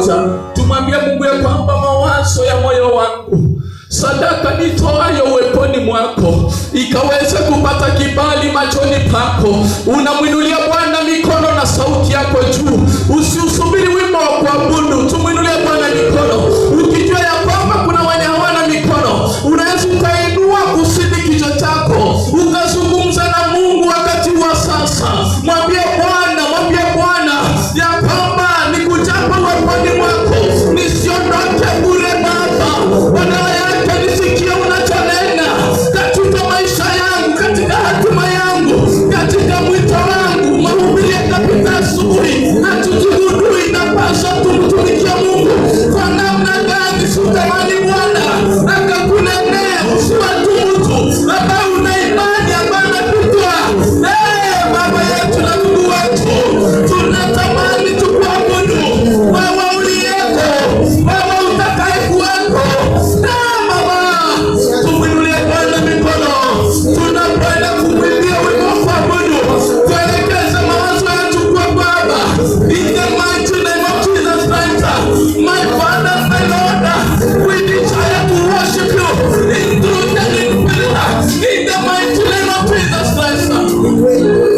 moja, tumwambie Mungu ya kwamba mawazo ya moyo wangu, sadaka nitoayo uweponi mwako, ikaweze kupata kibali machoni pako. Unamwinulia Bwana mikono na sauti yako juu. Usiusubiri wimbo wa kuabudu, tumwinulie Bwana mikono. Ukijua ya kwamba kuna wenye hawana mikono, unaweza ukainua kusidi kichwa chako, ukazungumza na Mungu wakati wa sasa. Mwambie Bwana ya kwamba nikujapo uweponi mwako, nisiondoke bure Baba. Badala yake nisikie unachonena katika maisha yangu, katika hatima yangu, katika mwito wangu. Mahubiri yakapita asubuhi, hatujigundui inapaswa tumtumikia Mungu kwa namna gani. Sitamani Bwana akakunenea usiwatumutu ambao una imani ambayo amekutoa. Baba yetu na Mungu wetu, tunatamani tukuabudu wewe uliyeko, wewe utakaye kuweko. Baba, tumwinulie Bwana mikono, tunakwenda kumwimbia wimbo wa kuabudu. Tuelekeze mawazo yetu kwa Baba. In the mighty name of Jesus Christ, my Father, my Lord, we desire to worship you in truth and in spirit. In the mighty name of Jesus Christ.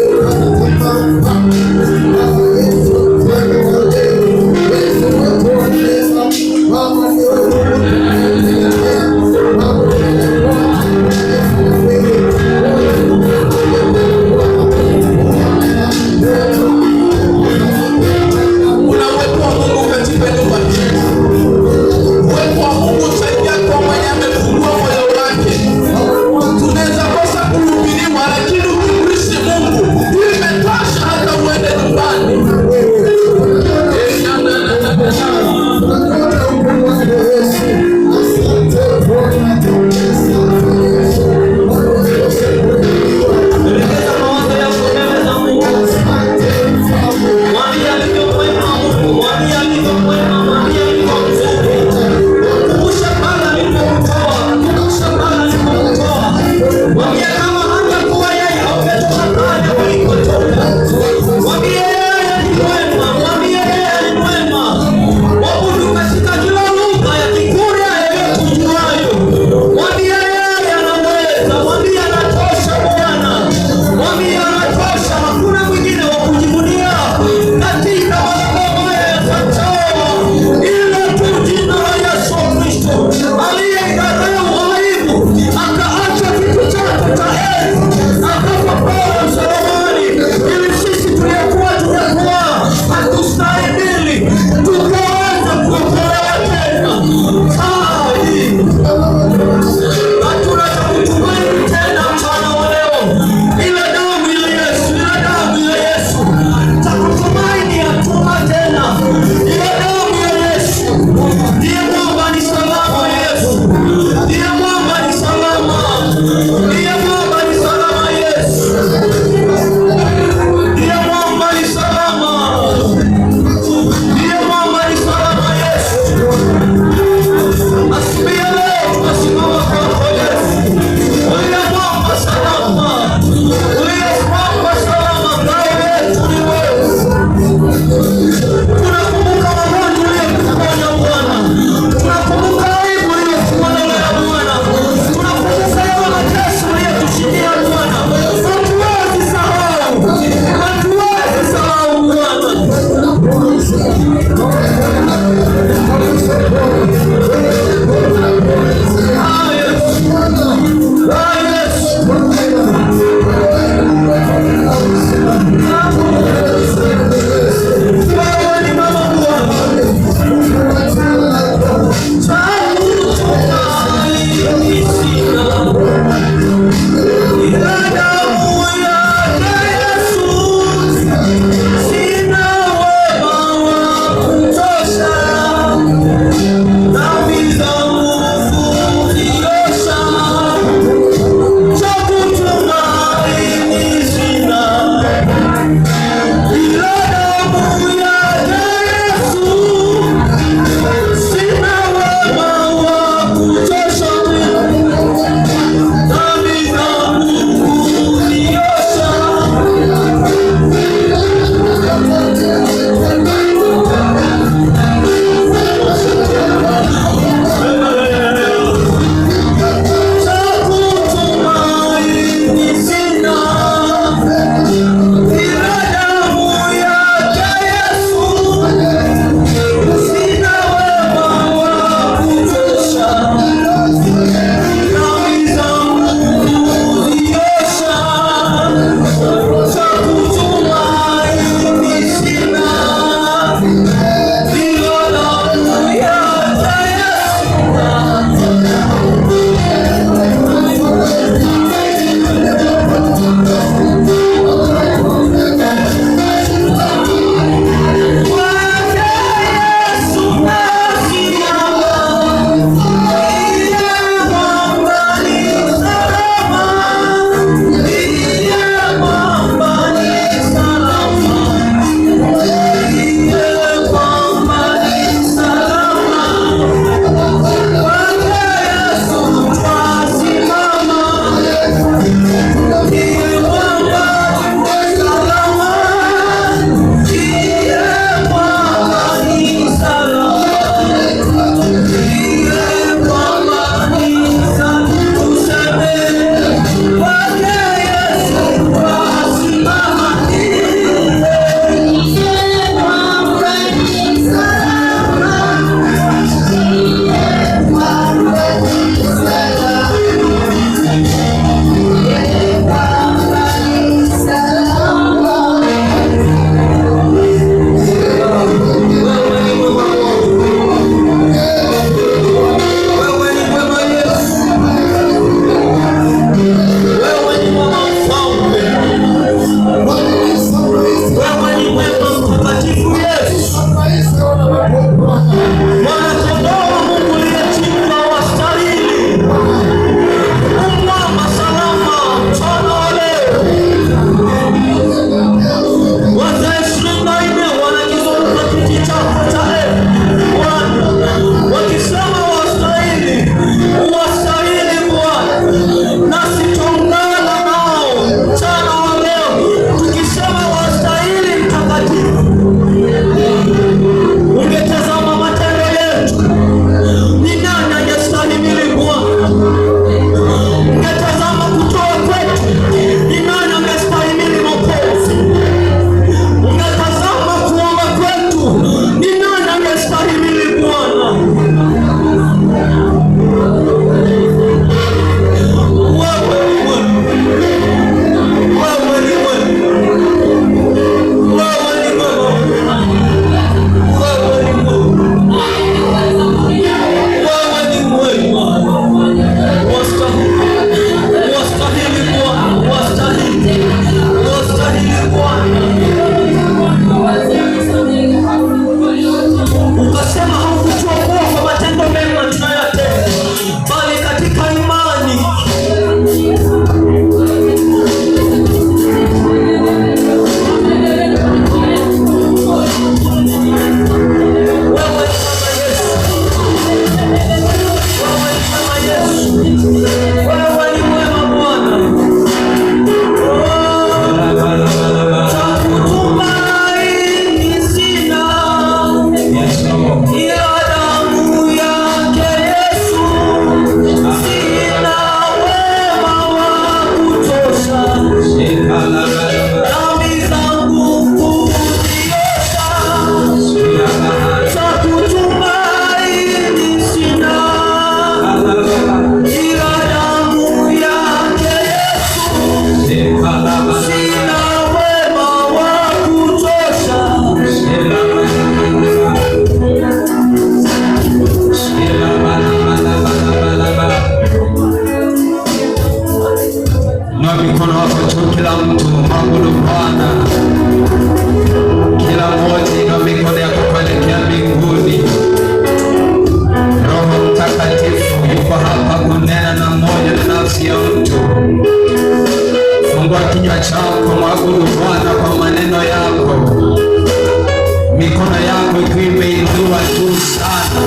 yako ikiwa imeinuliwa juu sana.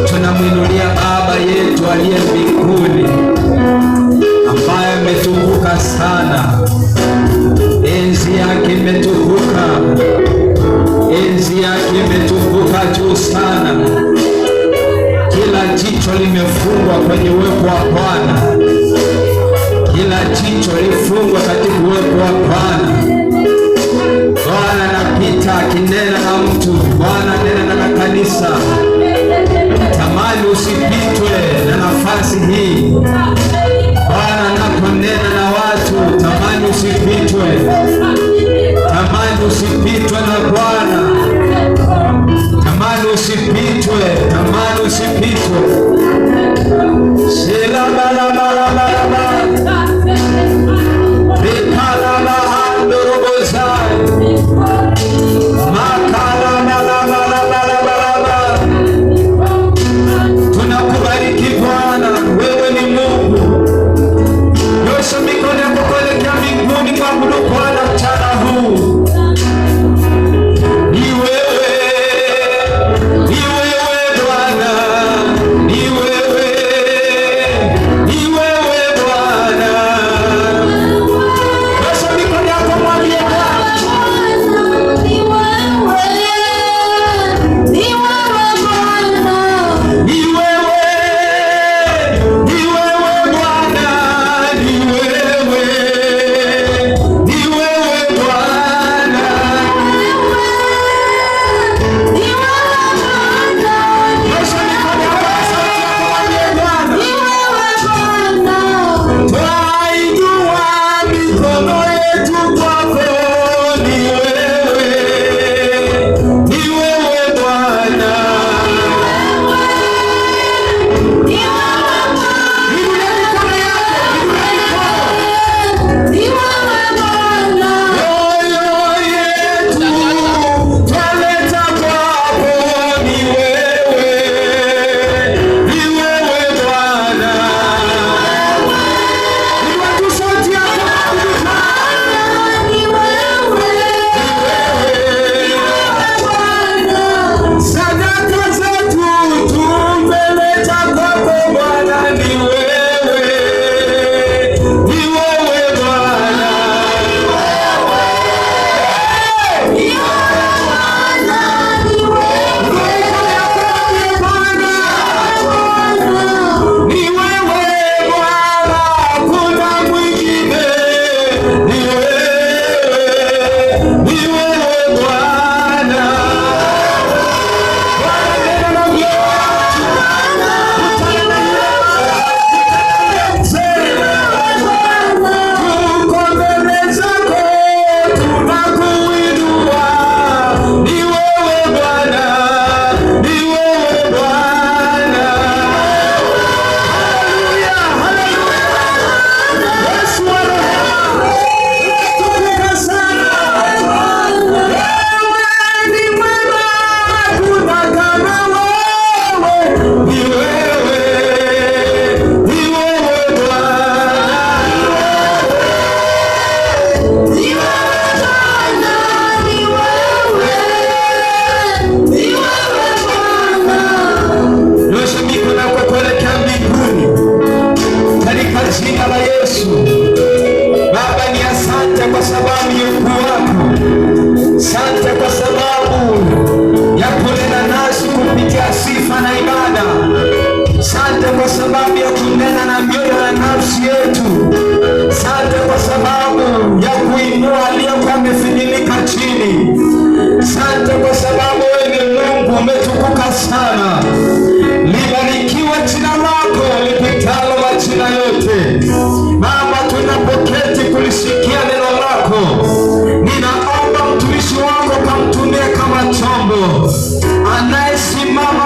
Tunamwinulia Baba yetu aliye mbinguni, ambaye ametukuka sana. Enzi yake imetukuka, enzi yake imetukuka juu sana. Kila jicho limefungwa kwenye uwepo wa Bwana, kila jicho lifungwa katika uwepo wa Bwana. Bwana anapita akinena na mtu, Bwana anena na kanisa. Tamani usipitwe na nafasi hii. Bwana anaponena na watu, tamani usipitwe, tamani usipitwe na Bwana, tamani usipitwe, tamani usipitwe. Sela bala bala bala bala Bikala bahando robozai Makala bala bala bala bala. Tunakubariki Bwana, wewe ni Mungu. Nyosha mikono yako kuelekea mbinguni kwa kuabudu Bwana mchana huu. Ni wewe, ni wewe Bwana, ni wewe, ni wewe Bwana. Nyosha mikono yako mwambie Bwana. Ni wewe, ni wewe Bwana. Ni wewe, ni wewe Bwana, ni wewe, ni wewe Bwana. Nyosha mikono yako kwa sauti yako mwambie Bwana. Twainua mikono yetu kwako, ni wewe, ni wewe Bwana. Inulia mikono yako, inulia mikono. Mioyo yetu twaleta kwako, ni wewe, ni wewe Bwana. Inua tu sauti yako sadaka zetu tumeleta kwako Bwana, ni wewe, ni wewe Bwana. Ni wewe Bwana, hakuna mwingine. Ni wewe, ni wewe Bwana. Bwana nena na mioyo yetu. Tuko mbele zako, tunakuinua. Ni wewe Bwana, ni wewe Bwana. Haleluya, haleluya. Yesu wa rehema, tukuka sana. Wewe ni mwema, hakuna kama wewe. Ni wewe, ni wewe Bwana. Ni wewe Bwana, ni wewe, ni wewe Bwana. Nyosha mikono yako kuelekea mbinguni katika jina la Yesu. Baba, ni asante kwa sababu ya ukuu wako, asante kwa sababu ya kunena nasi kupitia sifa na ibada, asante kwa sababu ya kunena na mioyo na nafsi yetu, asante kwa sababu ya kuinua aliyekuwa amefinyilika chini, asante kwa sababu wewe ni Mungu umetukuka sana. Libarikiwe jina lako lipitalo majina yote. Baba, tunapoketi kulisikia neno lako, ninaomba mtumishi wako kamtumie kama chombo anayesimama